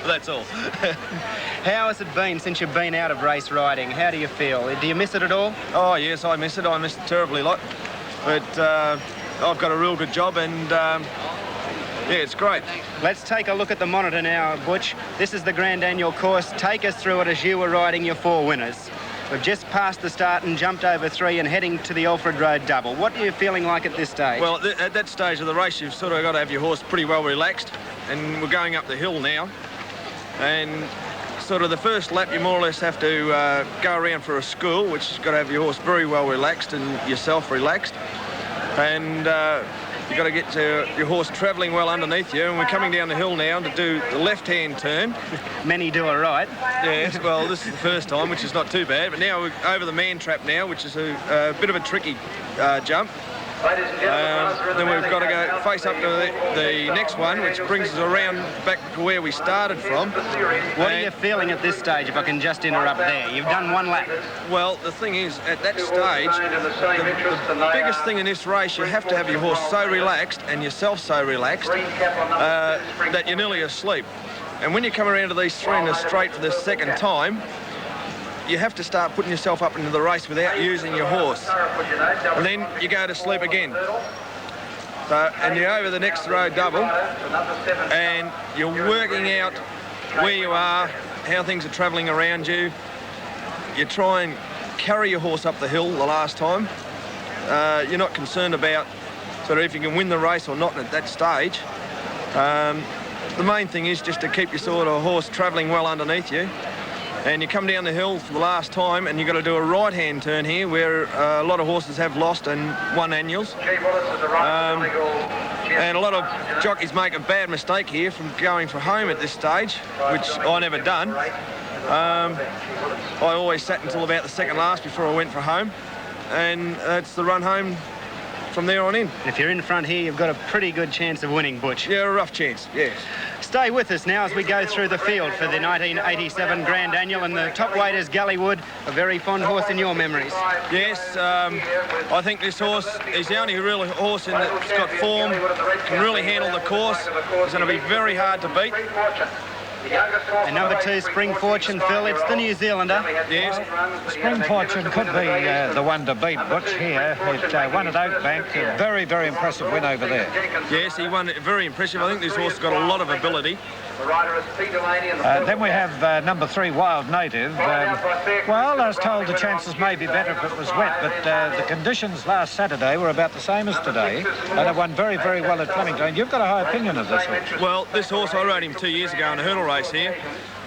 That's all. How has it been since you've been out of race riding? How do you feel? Do you miss it at all? Oh, yes, I miss it. I miss it terribly lot. But I've got a real good job and, yeah, it's great. Let's take a look at the monitor now, Butch. This is the Grand Annual course. Take us through it as you were riding your 4 winners. We've just passed the start and jumped over 3 and heading to the Alfred Road double. What are you feeling like at this stage? Well, at that stage of the race, you've sort of got to have your horse pretty well relaxed, and we're going up the hill now. And sort of the first lap, you more or less have to go around for a school, which has got to have your horse very well relaxed and yourself relaxed. And you've got to get your horse travelling well underneath you, and we're coming down the hill now to do the left-hand turn. Many do it right. Yes, well, this is the first time, which is not too bad, but now we're over the man trap now, which is a bit of a tricky jump. Then we've got to go face up to the next one, which brings us around back to where we started from. What are you feeling at this stage, if I can just interrupt there? You've done 1 lap. Well, the thing is, at that stage, the biggest thing in this race, you have to have your horse so relaxed and yourself so relaxed that you're nearly asleep. And when you come around to these 3 in a straight for the second time, you have to start putting yourself up into the race without using your horse. And then you go to sleep again. And you're over the next road double, and you're working out where you are, how things are travelling around you. You try and carry your horse up the hill the last time. You're not concerned about sort of if you can win the race or not at that stage. The main thing is just to keep your sort of horse travelling well underneath you. And you come down the hill for the last time, and you've got to do a right-hand turn here, where a lot of horses have lost and won annuals. And a lot of jockeys make a bad mistake here from going for home at this stage, which I never done. I always sat until about the second last before I went for home, and that's the run home from there on in. If you're in front here, you've got a pretty good chance of winning, Butch. Yeah, a rough chance, yes. Stay with us now as we go through the field for the 1987 Grand Annual, and the top weight is Gullywood, a very fond horse in your memories. Yes, I think this horse is the only real horse that's got form, can really handle the course. It's going to be very hard to beat. And number 2, Spring Fortune, Phil, it's the New Zealander. Yes. Spring Fortune could be the one to beat Butch here. It won at Oakbank. A very, very impressive win over there. Yes, he won it very impressive. I think this horse has got a lot of ability. Then we have number 3, Wild Native. Well, I was told the chances may be better if it was wet, but the conditions last Saturday were about the same as today, and it won very, very well at Flemington. You've got a high opinion of this horse. Well, this horse, I rode him 2 years ago in a hurdle race here,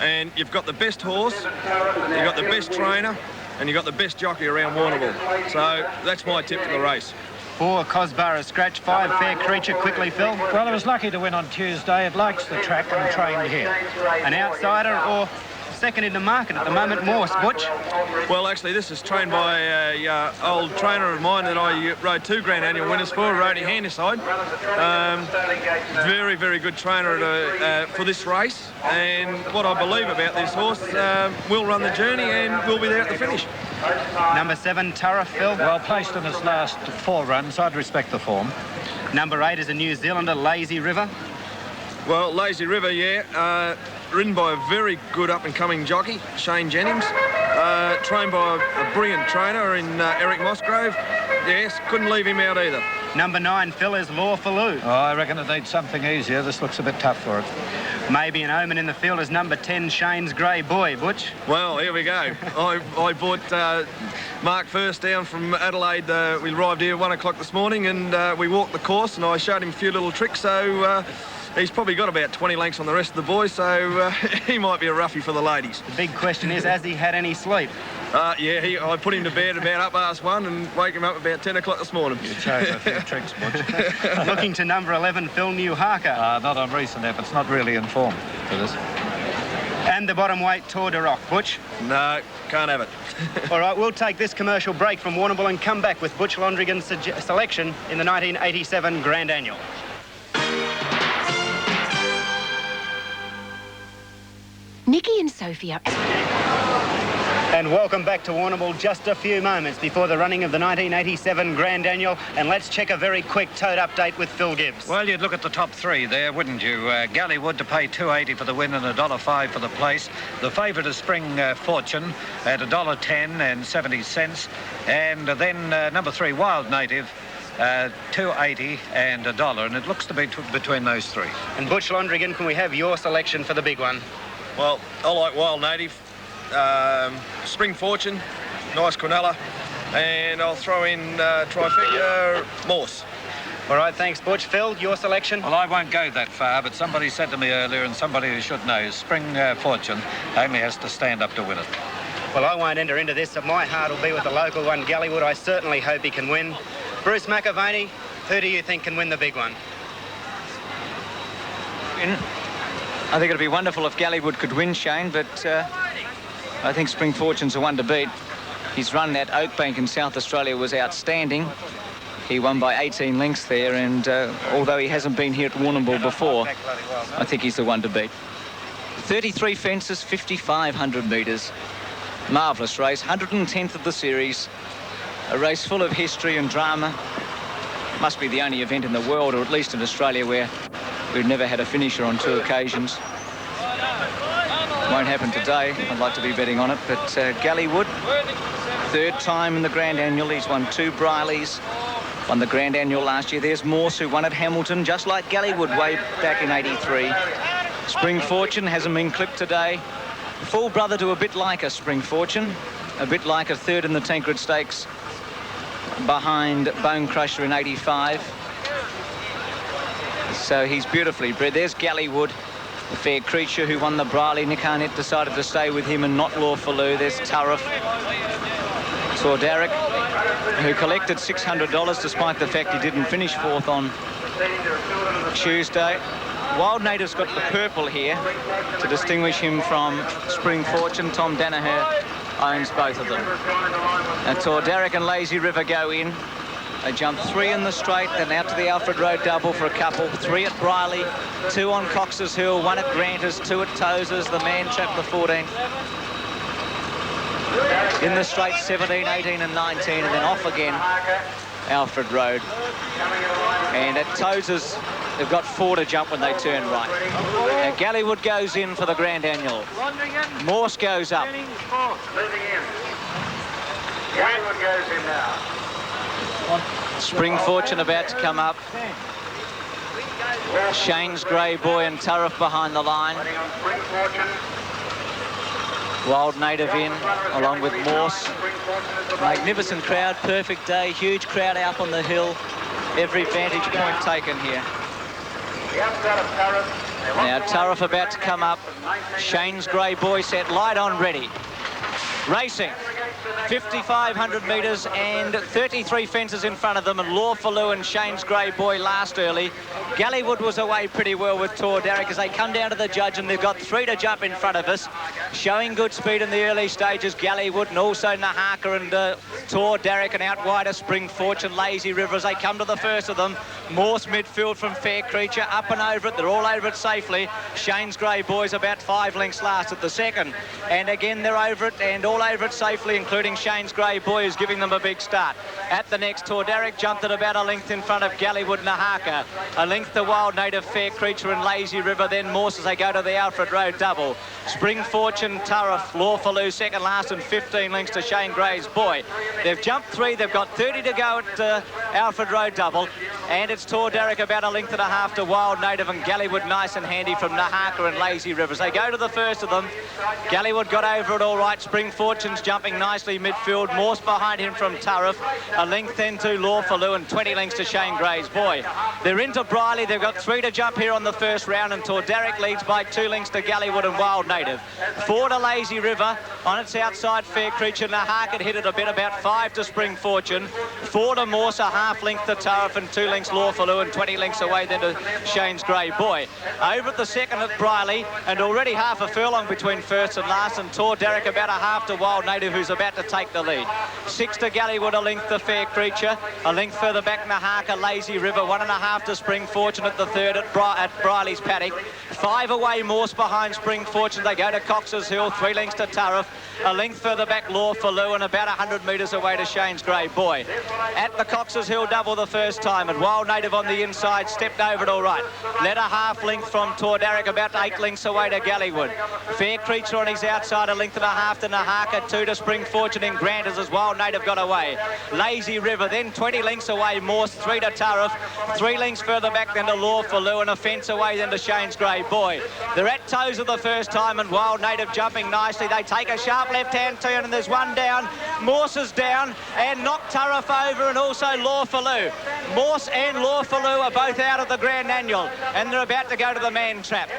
and you've got the best horse, you've got the best trainer, and you've got the best jockey around Wbool. So that's my tip for the race. 4, Cosborough Scratch, 5, Fair Creature. Quickly, Phil. Well, it was lucky to win on Tuesday. It likes the track and trained here. An outsider or second in the market at the moment, Morse, Butch? Well, actually, this is trained by an old trainer of mine that I rode 2 Grand Annual winners for, Rody Handyside. Very, very good trainer for this race. And what I believe about this horse, will run the journey and will be there at the finish. Number 7, Turriff, Phil. Well placed in his last 4 runs. I'd respect the form. Number 8 is a New Zealander, Lazy River. Well, Lazy River, yeah. Ridden by a very good up-and-coming jockey, Shane Jennings. Trained by a brilliant trainer in Eric Musgrove. Yes, couldn't leave him out either. Number 9, Phil, is Lawfaloo. Oh, I reckon it needs something easier. This looks a bit tough for it. Maybe an omen in the field is number 10, Shane's Grey Boy, Butch. Well, here we go. I bought Mark first down from Adelaide. We arrived here at 1 o'clock this morning, and we walked the course, and I showed him a few little tricks, so he's probably got about 20 lengths on the rest of the boys, so he might be a roughie for the ladies. The big question is, has he had any sleep? Yeah, I put him to bed about 1:30 and wake him up about 10 o'clock this morning. You chose a few tricks, Butch. Looking to number 11, Phil New Harker. Not on recent efforts, not really in form for this. And the bottom weight, Tour de Rock, Butch. No, can't have it. All right, we'll take this commercial break from Wbool and come back with Butch Londrigan's selection in the 1987 Grand Annual. Nikki and Sophia. And welcome back to Wbool. Just a few moments before the running of the 1987 Grand Annual, and let's check a very quick tote update with Phil Gibbs. Well, you'd look at the top three there, wouldn't you? Gallywood to pay $2.80 for the win and $1.05 for the place. The favourite is Spring Fortune at $1.10 and 70 cents, and then number 3 Wild Native. $2.80 and $1, and it looks to be between those three. And Butch Londrigan, can we have your selection for the big one? Well, I like Wild Native, Spring Fortune, nice Quinella, and I'll throw in trifecta Morse. All right, thanks, Butch. Phil, your selection? Well, I won't go that far, but somebody said to me earlier, and somebody who should know, Spring Fortune only has to stand up to win it. Well, I won't enter into this, but my heart will be with the local one, Gallywood. I certainly hope he can win. Bruce McAvaney, who do you think can win the big one? I think it'd be wonderful if Gallywood could win, Shane, but I think Spring Fortune's the one to beat. His run at Oakbank in South Australia was outstanding. He won by 18 lengths there, and although he hasn't been here at Wbool before, I think he's the one to beat. 33 fences, 5,500 metres. Marvellous race, 110th of the series. A race full of history and drama. Must be the only event in the world, or at least in Australia, where we've never had a finisher on 2 occasions. Won't happen today. I'd like to be betting on it, but Gallywood, 3rd time in the Grand Annual. He's won 2 Brileys, won the Grand Annual last year. There's Morse, who won at Hamilton, just like Gallywood way back in '83. Spring Fortune hasn't been clipped today. Full brother to a bit like a Spring Fortune, a bit like a 3rd in the Tancred Stakes behind Bone Crusher in '85. So he's beautifully bred. There's Gallywood, the fair creature who won the Briley. Nick Arnett decided to stay with him and not Lawfaloo. There's Tariff. Derek, who collected $600 despite the fact he didn't finish 4th on Tuesday. Wild Native's got the purple here to distinguish him from Spring Fortune. Tom Danaher owns both of them. Now Derek and Lazy River go in. They jump 3 in the straight, then out to the Alfred Road double for a couple. 3 at Briley, 2 on Cox's Hill, 1 at Granters, 2 at Tozers, the Man Trap the 14th. In the straight, 17, 18 and 19, and then off again, Alfred Road. And at Tozers, they've got 4 to jump when they turn right. Now Gallywood goes in for the Grand Annual. Morse goes up. Gallywood goes in now. Spring Fortune about to come up. Shane's Grey Boy and Tariff behind the line. Wild Native in, along with Morse. Magnificent crowd, perfect day, huge crowd out on the hill. Every vantage point taken here. Now Tariff about to come up. Shane's Grey Boy set, light on, ready. Racing. 5,500 metres and 33 fences in front of them, and Lawfaloo and Shane's Grey Boy last early. Gallywood was away pretty well with Tor Derek as they come down to the judge, and they've got 3 to jump in front of us. Showing good speed in the early stages, Gallywood, and also Nahaka and Tor Derek, and out wider Spring Fortune, Lazy River as they come to the first of them. Morse midfield from Fair Creature, up and over it. They're all over it safely. Shane's Grey Boy's about 5 lengths last at the second. And again, they're over it and all over it safely, including Shane's Grey Boy, who's giving them a big start. At the next, Tor Derek jumped at about a length in front of Gallywood, Nahaka. A length to Wild Native, Fair Creature and Lazy River, then Morse as they go to the Alfred Road double. Spring Fortune, Tariff, Lawfaloo second last, and 15 lengths to Shane Grey's Boy. They've jumped 3, they've got 30 to go at Alfred Road double, and it's Tor Derek about a length and a half to Wild Native, and Gallywood nice and handy from Nahaka and Lazy Rivers. They go to the first of them. Gallywood got over it all right. Spring Fortune's jumping nicely midfield. Morse behind him from Tariff. A length then to Lawfaloo and 20 lengths to Shane Grey's Boy. They're into Briley. They've got 3 to jump here on the first round, and Tor Derek leads by 2 lengths to Gallywood and Wild Native. 4 to Lazy River. On its outside, Fair Creature. Nahaka hit it a bit, about 5 to Spring Fortune. 4 to Morse, a half length to Tariff, and 2 lengths Lawfaloo, and 20 lengths away then to Shane's Grey Boy. Over at the second at Briley, and already half a furlong between first and last, and Tor Derek about a half to Wild Native, who's about to take the lead. 6 to Gallywood, a length to Fair Creature. A length further back, Nahaka, Lazy River, 1.5 to Spring Fortune at the third at Briley's paddock. 5 away, Morse behind Spring Fortune. They go to Cox's Hill, 3 lengths to Tariff. A length further back, Law for Lou, and about 100 metres away to Shane's Grey Boy. At the Cox's Hill double the first time, and Wild Native on the inside stepped over it all right. Led a half length from Tordaric, about 8 lengths away to Gallywood. Fair Creature on his outside, a length and a half to Nahaka, 2 to Spring Fortune in Granters as Wild Native got away. Lazy River, then 20 lengths away, Morse, 3 to Tariff, 3 lengths further back than to Law for Lou, and a fence away then to Shane's Grey Boy. They're at toes of the first time, and Wild Native jumping nicely. They take a sharp left-hand turn, and there's one down. Morse is down, and knocked Tariff over, and also Law for Lou. Morse and Law for Lou are both out of the Grand Annual, and they're about to go to the man trap.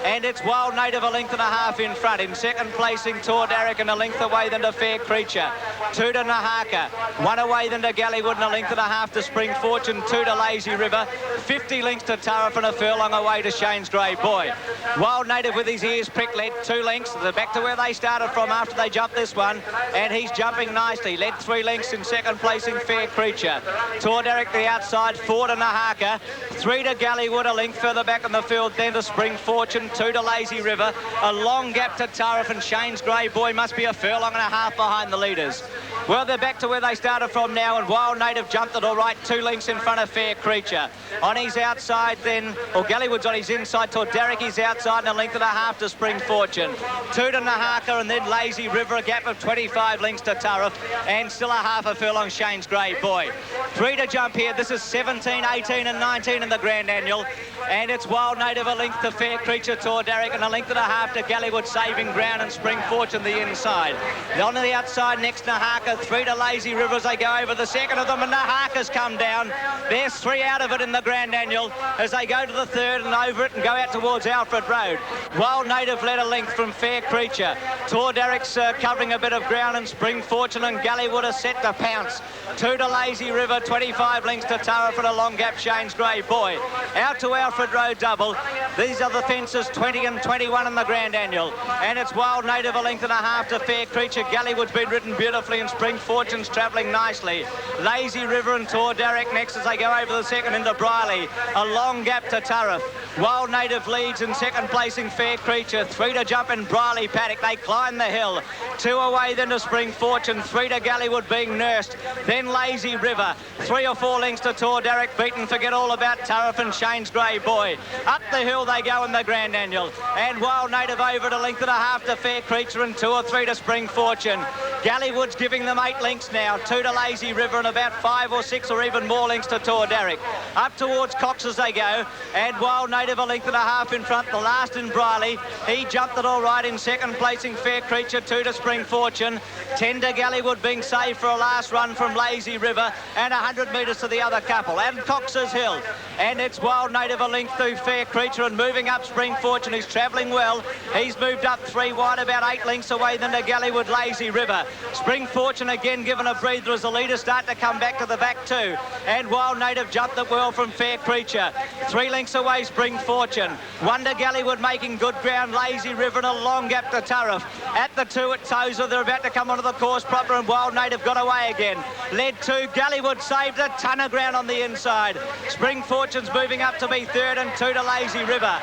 And it's Wild Native a length and a half in front. In second placing, Tordaric, and a length away than to Fair Creature. 2 to Nahaka, 1 away than to Gallywood, and a length and a half to Spring Fortune, 2 to Lazy River, 50 lengths to Tariff, and a furlong away to Shane's Grey Boy. Wild Native with his ears pricked led 2 lengths. They're back to where they started from after they jumped this one, and he's jumping nicely. Led 3 lengths in second placing, Fair Creature. Tordaric the outside, 4 to Nahaka, 3 to Gallywood, a length further back in the field, then to Spring Fortune, 2 to Lazy River, a long gap to Tariff, and Shane's Grey Boy must be a furlong and a half behind the leaders. Well, they're back to where they started from now, and Wild Native jumped it all right, 2 lengths in front of Fair Creature. On his outside then, or Gallywood's on his inside, Tordaric is outside, and a length and a half to Spring Fortune. 2 to Nahaka, and then Lazy River, a gap of 25 lengths to Tariff, and still a half a furlong Shane's Grey Boy. 3 to jump here. This is 17, 18 and 19 in the Grand Annual, and it's Wild Native a length to Fair Creature, Tordaric, and a length and a half to Gallywood, saving ground, and Spring Fortune the inside. On the outside next, Nahaka, 3 to Lazy River as they go over the second of them, and Nahaka's come down. There's 3 out of it in the Grand Annual as they go to the third and over it and go out towards Alfred Road. Wild Native led a length from Fair Creature. Tordaric's covering a bit of ground, and Spring Fortune and Gallywood are set to pounce. 2 to Lazy River, 25 lengths to Tariff, and a long gap Shane's Grey Boy. Out to Alfred Road double. These are the fences 20 and 21 in the Grand Annual, and it's Wild Native a length and a half to Fair Creature. Gallywood's been ridden beautifully, and Spring Fortune's travelling nicely. Lazy River and Tordaric next as they go over the second into Briley. A long gap to Tariff. Wild Native leads in second placing Fair Creature. 3 to jump in Briley paddock. They climb the hill. 2 away then to Spring Fortune. 3 to Gallywood being nursed. Then Lazy River. 3 or 4 lengths to Tordaric. Beaten, forget all about Tariff and Shane's Grey Boy. Up the hill they go in the Grand Annual. And Wild Native over at a length and a half to Fair Creature, and 2 or 3 to Spring Fortune. Gallywood's giving them 8 lengths now. 2 to Lazy River, and about 5 or 6 or even more lengths to Tordaric. Up towards Cox as they go, and Wild Native a length and a half in front. The last in Briley. He jumped it all right in second placing Fair Creature. 2 to Spring Fortune. 10 to Gallywood being saved for a last run from Lazy River, and 100 metres to the other couple. And Cox's Hill. And it's Wild Native a length through Fair Creature, and moving up Spring Fortune. He's travelling well. He's moved up 3 wide, about 8 lengths away than to Gallywood, Lazy River. Spring Fortune again given a breather as the leaders start to come back to the back too. And Wild Native jumped it well from Fair Creature. 3 lengths away Spring Fortune. 1 to Gallywood making good ground. Lazy River, and a long gap to Tariff. At the 2 at Tozer, they're about to come onto the course proper, and Wild Native got away again. Led 2, Gallywood saved a ton of ground on the inside. Spring Fortune's moving up to be third, and 2 to Lazy River.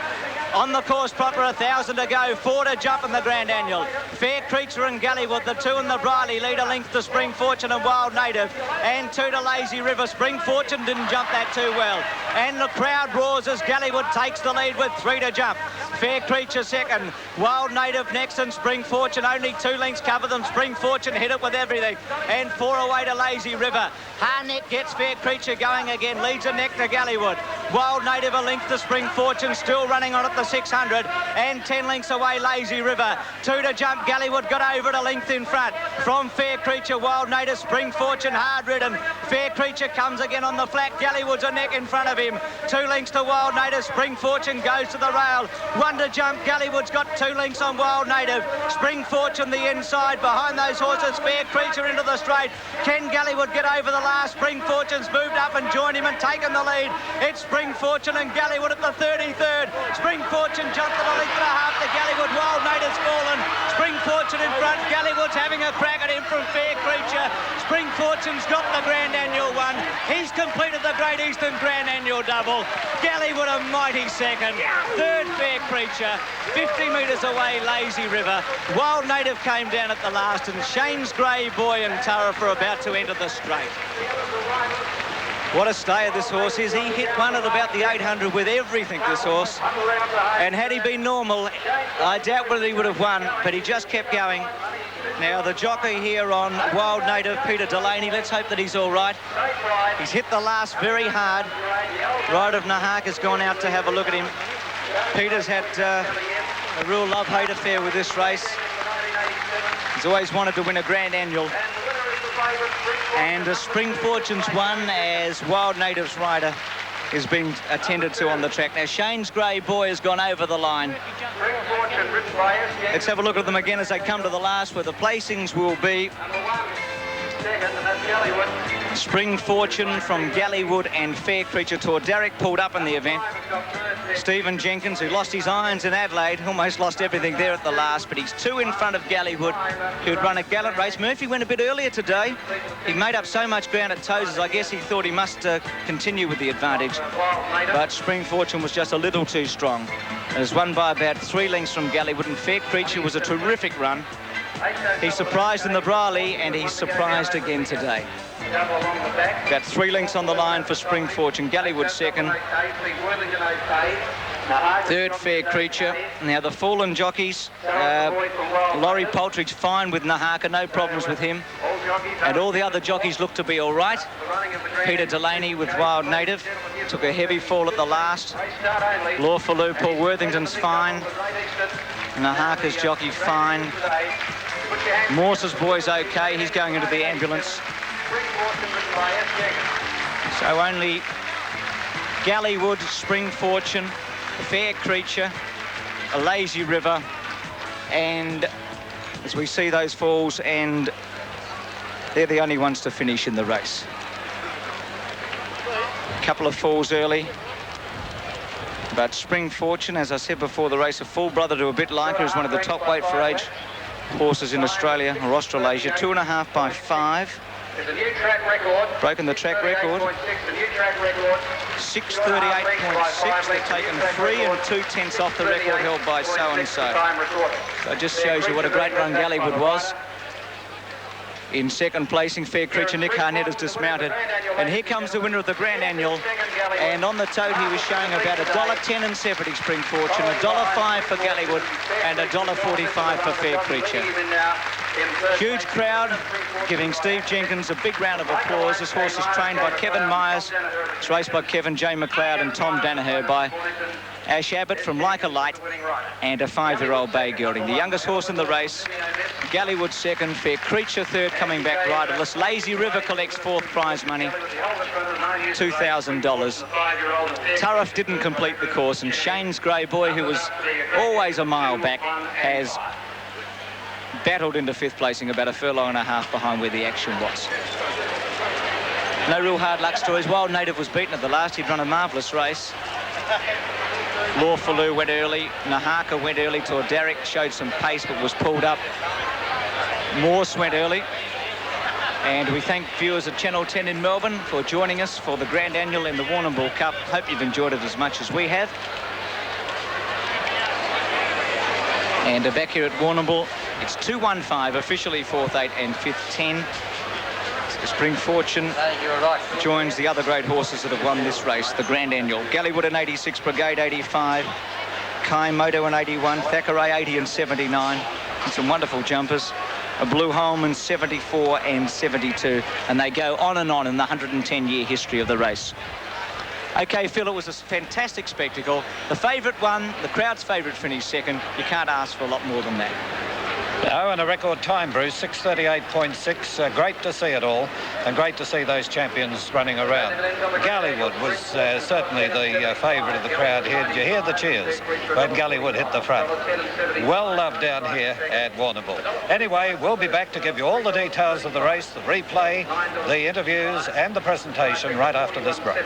On the course proper, 1,000 to go. 4 to jump in the Grand Annual. Fair Creature and Gallywood, the 2 in the Briley, lead a length to Spring Fortune and Wild Native, and 2 to Lazy River. Spring Fortune didn't jump that too well, and the crowd roars as Gallywood takes the lead with 3 to jump. Fair Creature second, Wild Native next, and Spring Fortune only 2 lengths cover them. Spring Fortune hit it with everything, and 4 away to Lazy River. Harnett gets Fair Creature going again, leads a neck to Gallywood. Wild Native a length to Spring Fortune, still running on at the 600, and 10 lengths away Lazy River. 2 to jump, Gallywood got over at a length in front from Fair Creature. Wild Native, Spring Fortune hard ridden. Fair Creature comes again on the flat. Gallywood's a neck in front of him. 2 lengths to Wild Native. Spring Fortune goes to the rail. 1 to jump, Gallywood's got 2 lengths on Wild Native. Spring Fortune the inside behind those horses. Fair Creature into the straight. Can Gallywood get over the last? Spring Fortune's moved up and joined him and taken the lead. It's Spring Fortune and Gallywood at the 33rd. Spring Fortune jumped at a length and a half to Gallywood. Wild Native's fallen. Spring Fortune Fortune in front. Gallywood's having a crack at him from Fair Creature. Spring Fortune's got the Grand Annual one. He's completed the Great Eastern Grand Annual double. Gallywood a mighty second. Third, Fair Creature. 50 metres away, Lazy River. Wild Native came down at the last, and Shane's Grey Boy and Tariff are about to enter the straight. What a stayer this horse is. He hit one at about the 800 with everything, this horse. And had he been normal, I doubt whether he would have won, but he just kept going. Now, the jockey here on Wild Native, Peter Delaney, let's hope that he's all right. He's hit the last very hard. Ride of Nahak has gone out to have a look at him. Peter's had a real love-hate affair with this race. He's always wanted to win a Grand Annual. And Spring Fortune's won as Wild Native's rider is being attended to on the track. Now, Shane's Grey Boy has gone over the line. Let's have a look at them again as they come to the last, where the placings will be. Spring Fortune from Gallywood and Fair Creature Tour. Derek pulled up in the event. Stephen Jenkins, who lost his irons in Adelaide, almost lost everything there at the last, but he's 2 in front of Gallywood, who'd run a gallant race. Murphy went a bit earlier today. He made up so much ground at Tozers, I guess he thought he must continue with the advantage. But Spring Fortune was just a little too strong. It was won by about 3 lengths from Gallywood, and Fair Creature was a terrific run. He surprised in the Brawley, and he's surprised again today. Got 3 lengths on the line for Spring Fortune. Gallywood second. Third, Fair Creature. Now, the fallen jockeys, Laurie Poultry's fine with Nahaka, no problems with him. And all the other jockeys look to be all right. Peter Delaney with Wild Native took a heavy fall at the last. Lawful Paul Worthington's fine. Nahaka's jockey fine. Morse's boy's okay. He's going into the ambulance. So only Gallywood, Spring Fortune, Fair Creature, a Lazy River, and as we see those falls, and they're the only ones to finish in the race. A couple of falls early. But Spring Fortune, as I said before the race, a full brother to a bit like her, is one of the top weight for age horses in Australia or Australasia. 2.5 by 5. Broken the track record. 6:38.6. They've taken 3 2/10 off the record held by so-and-so. So it just shows you what a great run Gallywood was. In second placing, Fair Creature, Nick Harnett has dismounted. And here comes the winner of the Grand Annual. And on the tote, he was showing about $1.10 and 70 Spring Fortune, $1.05 for Gallywood, and $1.45 for Fair Creature. Huge crowd giving Steve Jenkins a big round of applause. This horse is trained by Kevin Myers. It's raced by Kevin J. McLeod and Tom Danaher by Ash Abbott from Like a Light, and a 5-year-old bay gelding. The youngest horse in the race, Gallywood second, Fair Creature third, coming back riderless. Lazy River collects 4th prize money, $2,000. Tariff didn't complete the course, and Shane's Grey Boy, who was always a mile back, has battled into 5th placing, about a furlong and a half behind where the action was. No real hard luck stories. Wild Native was beaten at the last. He'd run a marvellous race. Lawful went early. Nahaka went early to a Derrick, showed some pace but was pulled up. Morse went early. And we thank viewers at Channel 10 in Melbourne for joining us for the Grand Annual in the Wbool Cup. Hope you've enjoyed it as much as we have. And back here at Wbool, it's 2-1-5, officially 4th 8 and 5th 10. Spring Fortune joins the other great horses that have won this race, the Grand Annual. Gallywood in 86, Brigade 85, Kai Moto in 81, Thackeray 80 and 79, and some wonderful jumpers. A Blue Home in 74 and 72, and they go on in the 110-year history of the race. OK, Phil, it was a fantastic spectacle. The favourite won, the crowd's favourite finished second. You can't ask for a lot more than that. Oh, and a record time, Bruce, 6:38.6. Great to see it all, and great to see those champions running around. Gallywood was certainly the favourite of the crowd here. Did you hear the cheers when Gallywood hit the front? Well loved down here at Wbool. Anyway, we'll be back to give you all the details of the race, the replay, the interviews and the presentation right after this break.